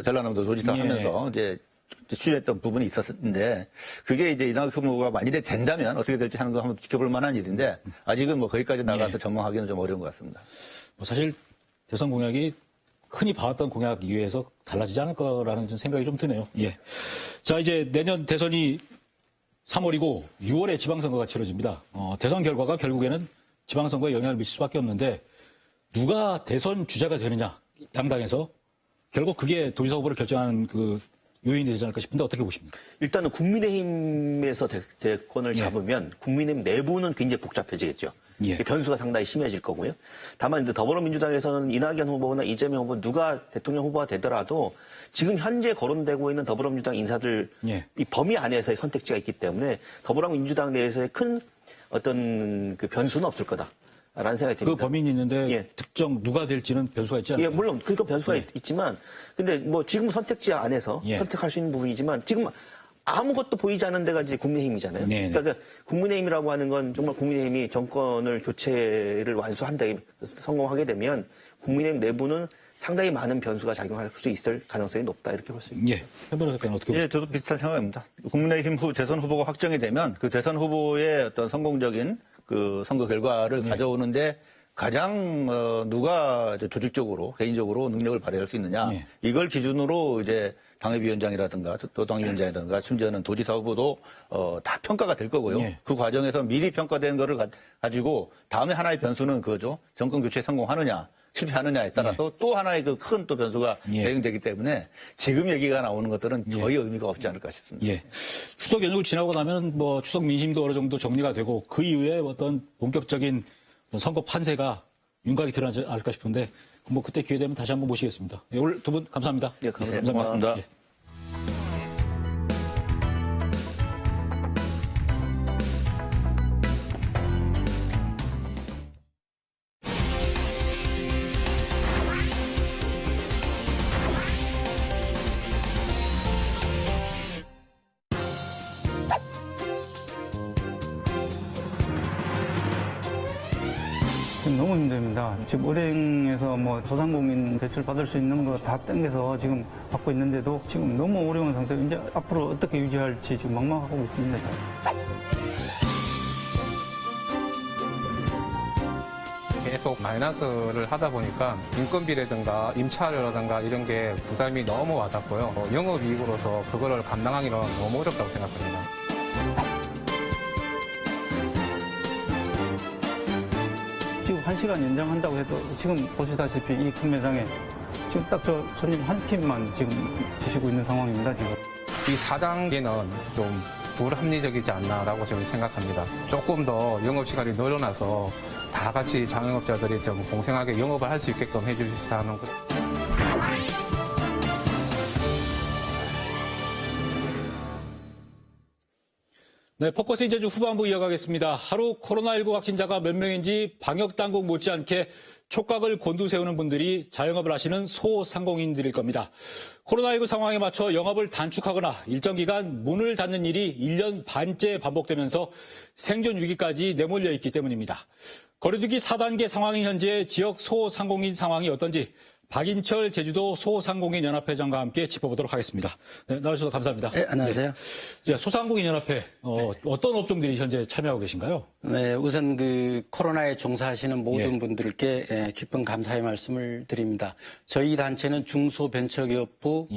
전라남도 도지사 예. 하면서 이제 추진했던 부분이 있었는데 그게 이제 이낙연 후보가 만일에 된다면 어떻게 될지 하는 거 한번 지켜볼 만한 일인데 아직은 뭐 거기까지 나가서 전망하기는 좀 어려운 것 같습니다. 뭐 사실 대선 공약이 흔히 봐왔던 공약 이외에서 달라지지 않을 거라는 생각이 좀 드네요. 예. 자, 이제 내년 대선이 3월이고 6월에 지방선거가 치러집니다. 대선 결과가 결국에는 지방선거에 영향을 미칠 수밖에 없는데 누가 대선 주자가 되느냐 양당에서 결국 그게 도지사 후보를 결정하는 그 요인이 되지 않을까 싶은데 어떻게 보십니까? 일단은 국민의힘에서 대권을 잡으면 국민의힘 내부는 굉장히 복잡해지겠죠. 예. 변수가 상당히 심해질 거고요. 다만 이제 더불어민주당에서는 이낙연 후보나 이재명 후보 누가 대통령 후보가 되더라도 지금 현재 거론되고 있는 더불어민주당 인사들 예. 이 범위 안에서의 선택지가 있기 때문에 더불어민주당 내에서의 큰 어떤 그 변수는 없을 거다. 라는 생각이 그 듭니다. 범인이 있는데 예. 특정 누가 될지는 변수가 있지 않나요? 예, 물론 그거 변수가 있지만 근데 뭐 지금 선택지 안에서 예. 선택할 수 있는 부분이지만 지금 아무것도 보이지 않는 데가 이제 국민의힘이잖아요. 네네. 그러니까 국민의힘이라고 하는 건 정말 국민의힘이 정권을 교체를 완수한다 성공하게 되면 국민의힘 내부는 상당히 많은 변수가 작용할 수 있을 가능성이 높다 이렇게 볼 수 있습니다. 예. 현변호 작가는 어떻게 보십니까? 예, 저도 비슷한 생각입니다. 국민의힘 대선 후보가 확정이 되면 그 대선 후보의 어떤 성공적인 그 선거 결과를 가져오는데 가장 누가 조직적으로 개인적으로 능력을 발휘할 수 있느냐 이걸 기준으로 이제 당협위원장이라든가 도당위원장이라든가 심지어는 도지사 후보도 다 평가가 될 거고요. 예. 그 과정에서 미리 평가된 거를 가지고 다음에 하나의 변수는 그거죠. 정권 교체에 성공하느냐 실패하느냐에 따라서 또 하나의 그 큰 또 변수가 예. 대응되기 때문에 지금 얘기가 나오는 것들은 거의 의미가 없지 않을까 싶습니다. 예. 추석 연휴를 지나고 나면 뭐 추석 민심도 어느 정도 정리가 되고 그 이후에 어떤 본격적인 선거 판세가 윤곽이 드러나지 않을까 싶은데 뭐 그때 기회 되면 다시 한번 모시겠습니다. 예, 오늘 두 분 감사합니다. 예, 감사합니다. 고맙습니다. 예. 지금 너무 힘듭니다. 지금 은행에서 뭐 소상공인 대출 받을 수 있는 거 다 땡겨서 지금 받고 있는데도 지금 너무 어려운 상태로 이제 앞으로 어떻게 유지할지 지금 막막하고 있습니다. 계속 마이너스를 하다 보니까 인건비라든가 임차료라든가 이런 게 부담이 너무 와닿고요. 영업이익으로서 그거를 감당하기는 너무 어렵다고 생각합니다. 지금 1시간 연장한다고 해도 지금 보시다시피 이 큰 매장에 지금 딱 저 손님 한 팀만 지금 드시고 있는 상황입니다, 지금. 이 4단계는 좀 불합리적이지 않나라고 저는 생각합니다. 조금 더 영업시간이 늘어나서 다 같이 자영업자들이 좀 공평하게 영업을 할 수 있게끔 해주시다는 것. 네, 포커스 제주 후반부 이어가겠습니다. 하루 코로나19 확진자가 몇 명인지 방역당국 못지않게 촉각을 곤두세우는 분들이 자영업을 하시는 소상공인들일 겁니다. 코로나19 상황에 맞춰 영업을 단축하거나 일정 기간 문을 닫는 일이 1년 반째 반복되면서 생존 위기까지 내몰려 있기 때문입니다. 거리두기 4단계 상황인 현재 지역 소상공인 상황이 어떤지 박인철 제주도 소상공인연합회장과 함께 짚어보도록 하겠습니다. 네, 나와주셔서 감사합니다. 네, 안녕하세요. 자, 소상공인연합회 어떤 업종들이 현재 참여하고 계신가요? 네, 우선 그 코로나에 종사하시는 모든 분들께 깊은 감사의 말씀을 드립니다. 저희 단체는 중소벤처기업부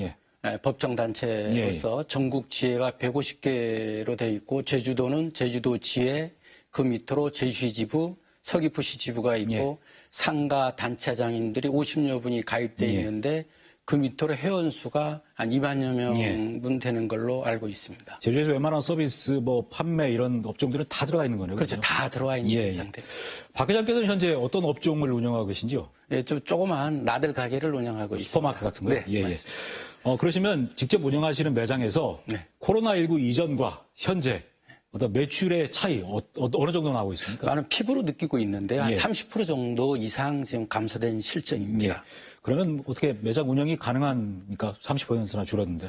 법정단체로서 전국 지회가 150개로 되어 있고 제주도는 제주도 지회, 그 밑으로 제주시지부, 서귀포시 지부가 있고 상가 단체장님들이 50여 분이 가입되어 있는데 그 밑으로 회원수가 한 2만여 명분 되는 걸로 알고 있습니다. 제주에서 웬만한 서비스, 뭐 판매 이런 업종들은 다 들어가 있는 거네요. 그렇죠. 다 들어와 있는 상태. 박 회장께서는 현재 어떤 업종을 운영하고 계신지요? 예, 좀 조그마한 나들 가게를 운영하고 있습니다. 슈퍼마켓 같은 거요? 네, 맞습니다. 그러시면 직접 운영하시는 매장에서 코로나19 이전과 현재 어떤 매출의 차이 어느 정도 나오고 있습니까? 나는 피부로 느끼고 있는데 한 30% 정도 이상 지금 감소된 실정입니다. 그러면 어떻게 매장 운영이 가능합니까? 30%나 줄었는데.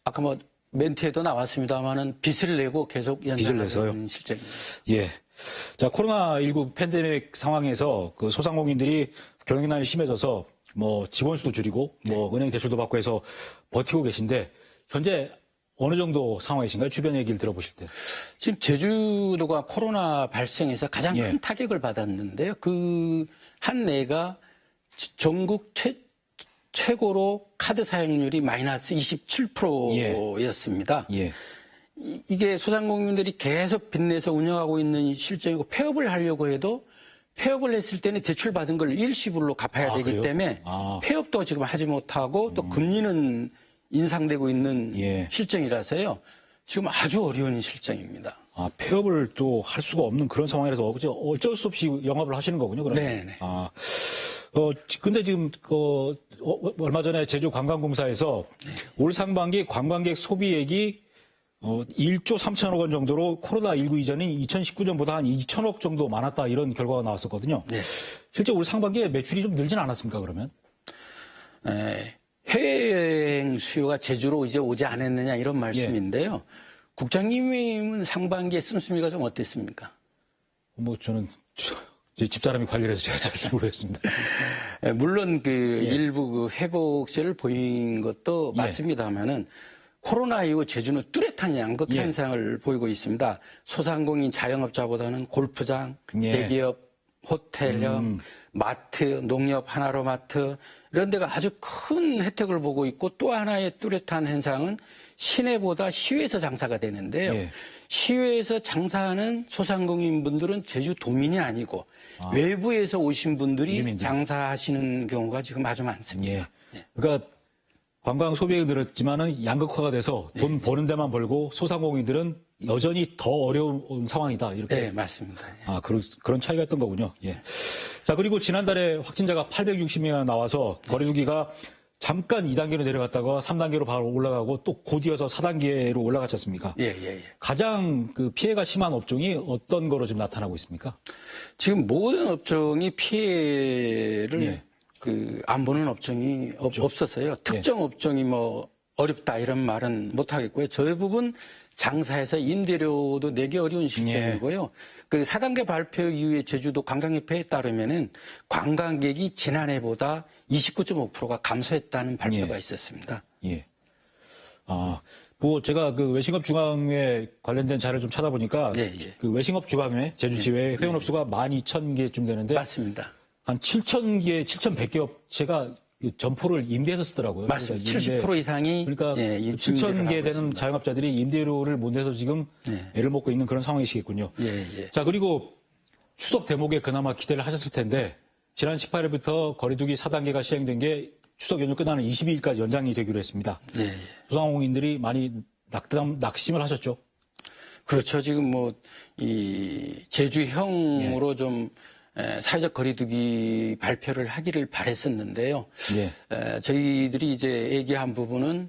아까 뭐 멘트에도 나왔습니다만은 빚을 내고 계속 연장하는 실정입니다. 예. 자, 코로나19 팬데믹 상황에서 그 소상공인들이 경영난이 심해져서 뭐 지원수도 줄이고 뭐 은행 대출도 받고 해서 버티고 계신데 현재 어느 정도 상황이신가요? 주변 얘기를 들어보실 때. 지금 제주도가 코로나 발생해서 가장 큰 타격을 받았는데요. 그 한 해가 전국 최고로 카드 사용률이 마이너스 27%였습니다. 이게 소상공인들이 계속 빚내서 운영하고 있는 실정이고 폐업을 하려고 해도 폐업을 했을 때는 대출받은 걸 일시불로 갚아야 되기 그래요? 때문에 폐업도 지금 하지 못하고 또 금리는 인상되고 있는 실정이라서요. 지금 아주 어려운 실정입니다. 폐업을 또 할 수가 없는 그런 상황이라서 어쩔 수 없이 영업을 하시는 거군요, 그러면. 네네. 근데 지금 얼마 전에 제주관광공사에서 올 상반기 관광객 소비액이 1조 3천억 원 정도로 코로나19 이전인 2019년보다 한 2천억 정도 많았다 이런 결과가 나왔었거든요. 실제 올 상반기에 매출이 좀 늘진 않았습니까, 그러면? 해외여행 수요가 제주로 이제 오지 않았느냐 이런 말씀인데요. 국장님은 상반기에 씀씀이가 좀 어땠습니까? 뭐 저는 제 집사람이 관리를 해서 제가 잘 모르겠습니다. 물론 일부 그 회복세를 보인 것도 맞습니다만은 코로나 이후 제주는 뚜렷한 양극 현상을 보이고 있습니다. 소상공인 자영업자보다는 골프장, 대기업, 호텔형, 마트, 농협, 하나로마트 이런 데가 아주 큰 혜택을 보고 있고 또 하나의 뚜렷한 현상은 시내보다 시외에서 장사가 되는데요. 예. 시외에서 장사하는 소상공인분들은 제주도민이 아니고 외부에서 오신 분들이 이주민들. 장사하시는 경우가 지금 아주 많습니다. 예. 그러니까 관광 소비액이 늘었지만은 양극화가 돼서 돈 버는 데만 벌고 소상공인들은 여전히 더 어려운 상황이다. 이렇게. 네, 맞습니다. 예. 그런 차이가 있던 거군요. 예. 자, 그리고 지난달에 확진자가 860명이나 나와서 거리두기가 잠깐 2단계로 내려갔다가 3단계로 바로 올라가고 또 곧이어서 4단계로 올라갔지 않습니까? 예. 가장 그 피해가 심한 업종이 어떤 거로 지금 나타나고 있습니까? 지금 모든 업종이 피해를 예. 안 보는 업종이 없었어요. 특정 업종이 뭐 어렵다 이런 말은 못 하겠고요. 저희 부분 장사해서 임대료도 내기 어려운 시점이고요. 그 4단계 발표 이후에 제주도 관광협회에 따르면은 관광객이 지난해보다 29.5%가 감소했다는 발표가 있었습니다. 예. 제가 그 외식업 중앙회 관련된 자료를 좀 찾아보니까 예. 그 외식업 중앙회 제주지회 회원업수가 12,000개쯤 되는데 맞습니다. 한 7,000개, 7,100개 업체가 점포를 임대해서 쓰더라고요. 맞습니다. 그러니까 70% 이상이 그러니까 예, 7,000개 되는 자영업자들이 임대료를 못 내서 지금 애를 먹고 있는 그런 상황이시겠군요. 예. 자, 그리고 추석 대목에 그나마 기대를 하셨을 텐데 지난 18일부터 거리두기 4단계가 시행된 게 추석 연휴 끝나는 22일까지 연장이 되기로 했습니다. 예. 소상공인들이 많이 낙심을 하셨죠? 그렇죠. 지금 뭐 이 제주형으로 좀 사회적 거리두기 발표를 하기를 바랬었는데요. 저희들이 이제 얘기한 부분은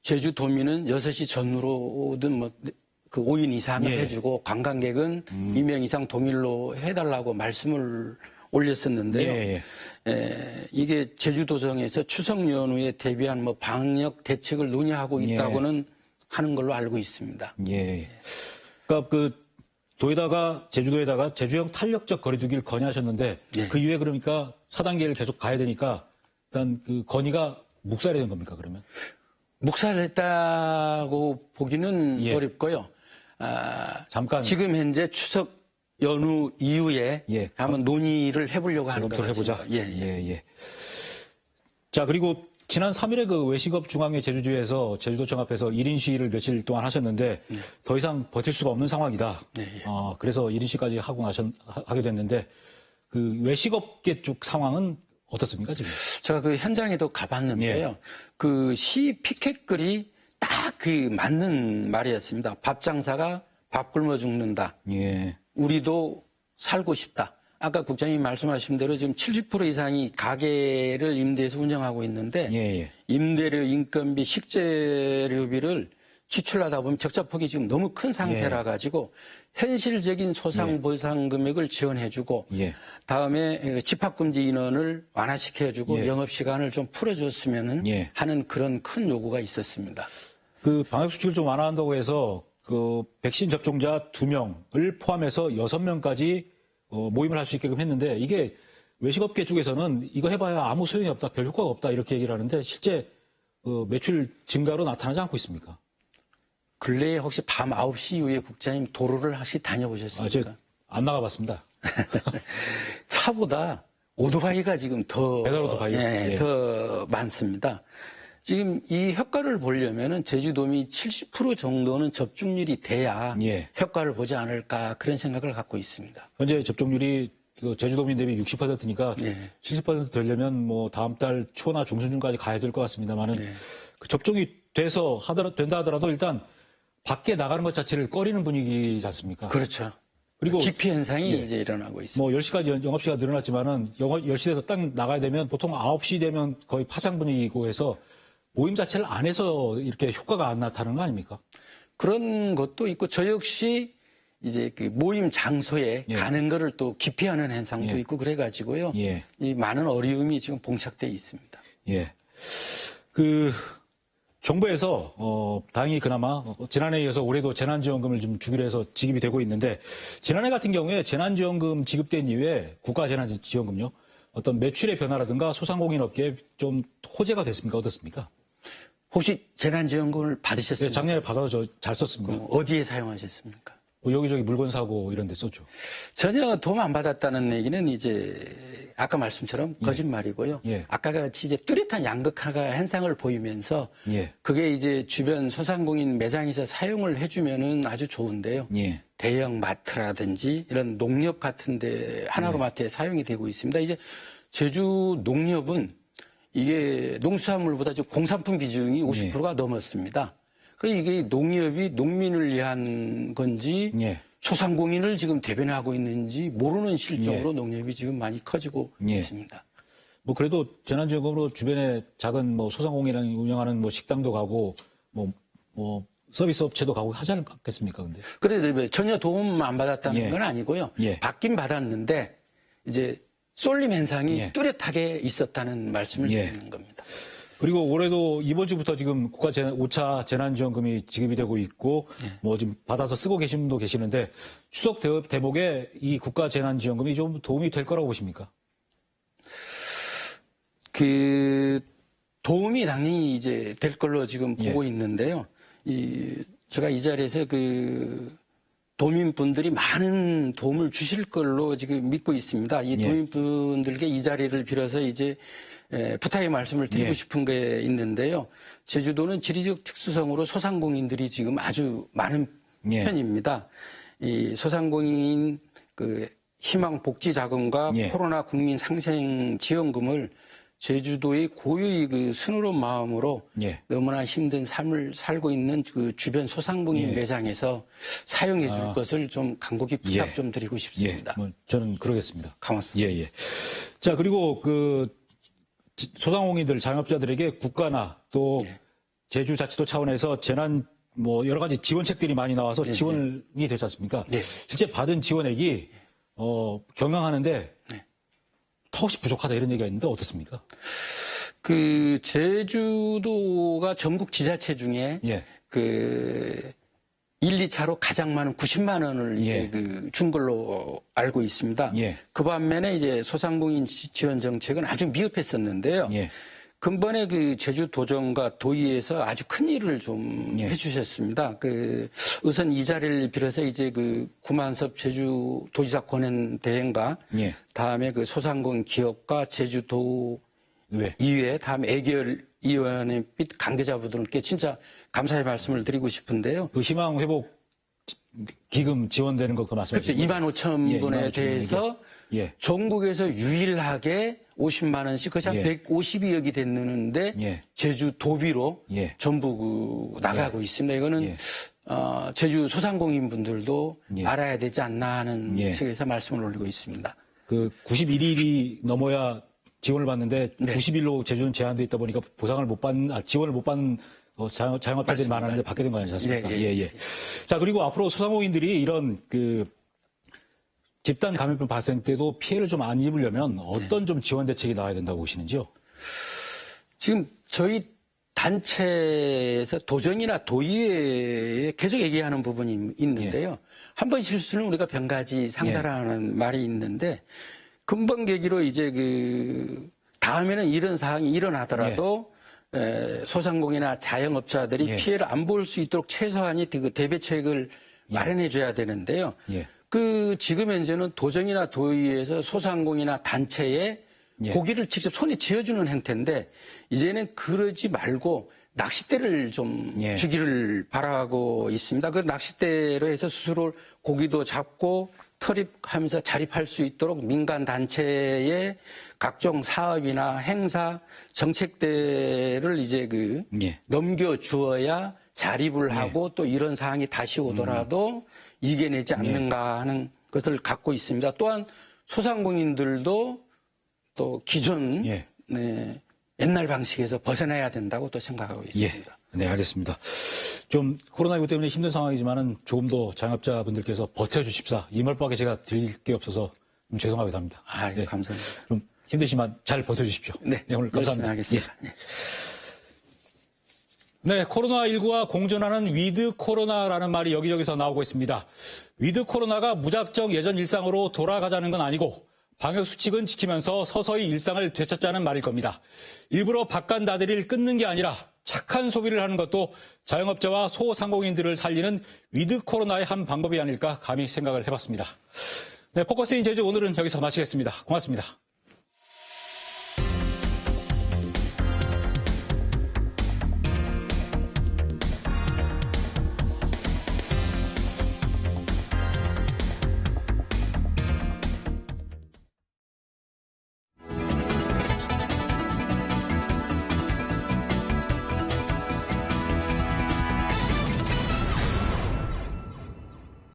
제주도민은 6시 전후로든 뭐 그 5인 이상을 해주고 관광객은 2명 이상 동일로 해달라고 말씀을 올렸었는데요. 이게 제주도정에서 추석 연휴에 대비한 뭐 방역 대책을 논의하고 있다고는 하는 걸로 알고 있습니다. 그러니까 제주도에다가 제주형 탄력적 거리두기를 건의하셨는데 그 이후에 그러니까 4단계를 계속 가야 되니까 일단 그 건의가 묵살이 된 겁니까 그러면? 묵살했다고 보기는 어렵고요. 잠깐 지금 현재 추석 연휴 이후에 한번 논의를 해보려고 하는 검토를 해보자. 예. 자, 그리고 지난 3일에 그 외식업 중앙회 제주지회에서 제주도청 앞에서 1인 시위를 며칠 동안 하셨는데 더 이상 버틸 수가 없는 상황이다. 그래서 1인 시위까지 하게 됐는데 그 외식업계 쪽 상황은 어떻습니까 지금? 제가 그 현장에도 가봤는데요. 그 시위 피켓글이 딱 그 맞는 말이었습니다. 밥 장사가 밥 굶어 죽는다. 우리도 살고 싶다. 아까 국장님이 말씀하신 대로 지금 70% 이상이 가게를 임대해서 운영하고 있는데 임대료, 인건비, 식재료비를 지출하다 보면 적자폭이 지금 너무 큰 상태라 가지고 현실적인 소상보상 금액을 지원해주고 다음에 집합금지 인원을 완화시켜주고 영업시간을 좀 풀어줬으면 하는 그런 큰 요구가 있었습니다. 그 방역수칙을 좀 완화한다고 해서 그 백신 접종자 2명을 포함해서 6명까지 모임을 할 수 있게끔 했는데 이게 외식업계 쪽에서는 이거 해봐야 아무 소용이 없다, 별 효과가 없다 이렇게 얘기를 하는데 실제 매출 증가로 나타나지 않고 있습니까? 근래에 혹시 밤 9시 이후에 국장님 도로를 혹시 다녀보셨습니까? 안 나가봤습니다. 차보다 오토바이가 지금 더 배달 오토바이 더 많습니다. 지금 이 효과를 보려면은 제주도민이 70% 정도는 접종률이 돼야 효과를 보지 않을까 그런 생각을 갖고 있습니다. 현재 접종률이 제주도민 대비 60%니까 70% 되려면 뭐 다음 달 초나 중순쯤까지 가야 될 것 같습니다만은 그 접종이 된다 하더라도 일단 밖에 나가는 것 자체를 꺼리는 분위기지 않습니까? 그렇죠. 그리고 기피 현상이 이제 일어나고 있습니다. 뭐 10시까지 영업시간 늘어났지만은 10시 돼서 딱 나가야 되면 보통 9시 되면 거의 파장 분위기고 해서 모임 자체를 안 해서 이렇게 효과가 안 나타나는 거 아닙니까? 그런 것도 있고 저 역시 이제 그 모임 장소에 가는 거를 또 기피하는 현상도 있고 그래가지고요. 이 많은 어려움이 지금 봉착돼 있습니다. 그 정부에서 다행히 그나마 지난해에 이어서 올해도 재난지원금을 좀 주기로 해서 지급이 되고 있는데 지난해 같은 경우에 재난지원금 지급된 이후에 국가재난지원금요. 어떤 매출의 변화라든가 소상공인 업계에 좀 호재가 됐습니까? 어떻습니까? 혹시 재난지원금을 받으셨습니까? 작년에 받아서 잘 썼습니다. 어디에 사용하셨습니까? 뭐 여기저기 물건 사고 이런 데 썼죠. 전혀 도움 안 받았다는 얘기는 이제 아까 말씀처럼 거짓말이고요. 예. 아까 같이 이제 뚜렷한 양극화가 현상을 보이면서 예. 그게 이제 주변 소상공인 매장에서 사용을 해주면은 아주 좋은데요. 예. 대형 마트라든지 이런 농협 같은데 하나로마트에 사용이 되고 있습니다. 이제 제주 농협은 이게 농수산물보다 지금 공산품 비중이 50%가 넘었습니다. 그래서 이게 농협이 농민을 위한 건지 예. 소상공인을 지금 대변하고 있는지 모르는 실정으로 농협이 지금 많이 커지고 있습니다. 뭐 그래도 재난지원금으로 주변에 작은 뭐 소상공인이 운영하는 뭐 식당도 가고 뭐 서비스 업체도 가고 하지 않겠습니까, 근데? 그래도 전혀 도움 안 받았다는 예. 건 아니고요. 예. 받긴 받았는데 이제 쏠림 현상이 예. 뚜렷하게 있었다는 말씀을 예. 드리는 겁니다. 그리고 올해도 이번 주부터 지금 국가 5차 재난지원금이 지급이 되고 있고 뭐 지금 받아서 쓰고 계신 분도 계시는데 추석 대목에 이 국가 재난지원금이 좀 도움이 될 거라고 보십니까? 그 도움이 당연히 이제 될 걸로 지금 보고 있는데요. 제가 이 자리에서 그 도민분들이 많은 도움을 주실 걸로 지금 믿고 있습니다. 이 도민분들께 이 자리를 빌어서 이제 부탁의 말씀을 드리고 싶은 게 있는데요. 제주도는 지리적 특수성으로 소상공인들이 지금 아주 많은 편입니다. 이 소상공인 그 희망복지자금과 코로나 국민 상생지원금을 제주도의 고유의 그 순우러운 마음으로 너무나 힘든 삶을 살고 있는 그 주변 소상공인 매장에서 사용해 줄 것을 좀 간곡히 부탁 좀 드리고 싶습니다. 뭐 저는 그러겠습니다. 고맙습니다. 예. 자, 그리고 그 소상공인들, 자영업자들에게 국가나 또 제주자치도 차원에서 재난 뭐 여러 가지 지원책들이 많이 나와서 지원이 되지 않습니까? 실제 받은 지원액이 경영하는데 턱없이 부족하다 이런 얘기가 있는데 어떻습니까? 그 제주도가 전국 지자체 중에 그 1, 2차로 가장 많은 90만 원을 이제 준 걸로 알고 있습니다. 그 반면에 이제 소상공인 지원 정책은 아주 미흡했었는데요. 근본에 그 제주도정과 도의에서 아주 큰 일을 좀 해주셨습니다. 그 우선 이 자리를 빌어서 이제 그 구만섭 제주도지사 권한 대행과 다음에 그 소상공인 기업과 제주도 이외 다음에 애결위원회 및 관계자분들께 진짜 감사의 말씀을 드리고 싶은데요. 그 희망회복 기금 지원되는 거 그 말씀하시죠? 그렇죠. 2만 5천 분에 대해서 전국에서 유일하게 50만 원씩 그냥 152억이 됐는데 제주 도비로 전부 나가고 있습니다. 이거는 제주 소상공인 분들도 알아야 되지 않나 하는 측에서 말씀을 올리고 있습니다. 그 91일이 넘어야 지원을 받는데 90일로 제주는 제한돼 있다 보니까 보상을 못 받는 지원을 못 받는 자영업자들이 많았는데 받게 된 거 아니셨습니까? 자, 그리고 앞으로 소상공인들이 이런 그 집단 감염병 발생 때도 피해를 좀 안 입으려면 어떤 좀 지원 대책이 나와야 된다고 보시는지요? 지금 저희 단체에서 도정이나 도의회에 계속 얘기하는 부분이 있는데요. 한 번 실수는 우리가 병가지 상사라는 말이 있는데 근본 계기로 이제 그 다음에는 이런 사항이 일어나더라도 소상공인이나 자영업자들이 피해를 안 볼 수 있도록 최소한의 그 대비책을 마련해 줘야 되는데요. 그 지금 현재는 도정이나 도의회에서 소상공인이나 단체에 고기를 직접 손에 쥐어주는 형태인데 이제는 그러지 말고 낚싯대를 좀 주기를 바라고 있습니다. 그 낚싯대로 해서 스스로 고기도 잡고 터립하면서 자립할 수 있도록 민간 단체의 각종 사업이나 행사, 정책들을 이제 그 넘겨주어야 자립을 하고 또 이런 사항이 다시 오더라도 이겨내지 않는가 하는 것을 갖고 있습니다. 또한 소상공인들도 또 기존 옛날 방식에서 벗어나야 된다고 또 생각하고 있습니다. 네, 알겠습니다. 좀 코로나19 때문에 힘든 상황이지만은 조금 더 자영업자분들께서 버텨주십사. 이 말밖에 제가 드릴 게 없어서 좀 죄송하기도 합니다. 감사합니다. 좀 힘드시지만 잘 버텨주십시오. 네, 오늘 감사합니다. 하겠습니다. 네, 코로나19와 공존하는 위드 코로나라는 말이 여기저기서 나오고 있습니다. 위드 코로나가 무작정 예전 일상으로 돌아가자는 건 아니고 방역 수칙은 지키면서 서서히 일상을 되찾자는 말일 겁니다. 일부러 바깥 나들이를 끊는 게 아니라 착한 착한 소비를 하는 것도 자영업자와 소상공인들을 살리는 위드 코로나의 한 방법이 아닐까 감히 생각을 해봤습니다. 네, 포커스인 제주 오늘은 여기서 마치겠습니다. 고맙습니다.